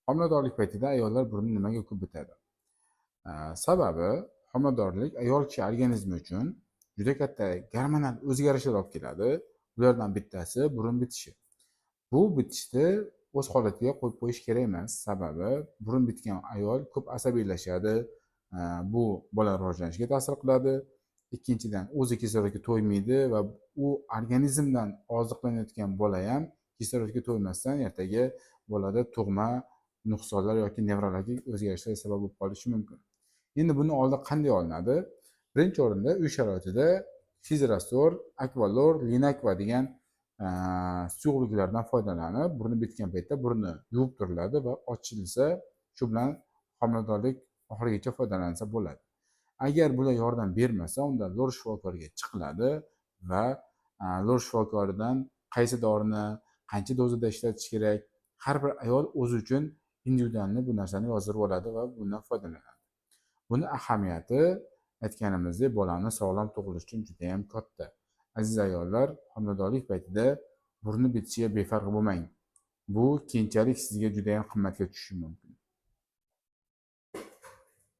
Homiladorlik paytida ayollar burni nimaga ko'p bitadi? Sababi homiladorlik ayol kishi organizmi uchun juda katta gormonal o'zgarishlar olib keladi. Bulardan bittasi burun bitishi. Bu bitishni o'z holatiga qo'yib qo'yish kerak emas. Sababi burun bitgan ayol ko'p asabiylashadi. Bu bola rivojlanishiga ta'sir qiladi. Ikkinchidan, o'zi kislorodga to'ymaydi va u organizmdan oziqlanayotgan bola ham kislorodga to'ymasdan ertaga bolada tug'ma nuqsonlar yoki nevrologik o'zgarishlarga sabab bo'lib qolishi mumkin. Endi buni oldi qanday olinadi? Birinchi o'rinda uy sharoitida Fizrastor, Aqualor, Linaqua degan suyuqliklardan foydalanib, burni bitgan paytda burni yuvib turiladi va ochilsa, shu bilan homiladorlik oxirigacha foydalansa bo'ladi. Agar bular yordam bermasa, unda lor shifokoriga chiqiladi va lor shifokoridan qaysi dorini qancha dozada ishlatish kerak, har bir ayol o'zi uchun individualni bu narsani yozdirib oladi va bundan foydalanadi. Buni ahamiyati aytganimizdek bolani sog'lom tug'ilishi uchun juda ham katta. Aziz ayollar, homiladorlik paytida burni bitishiga befarq bo'lmang. Bu keyinchalik sizga juda ham qimmatga tushishi mumkin.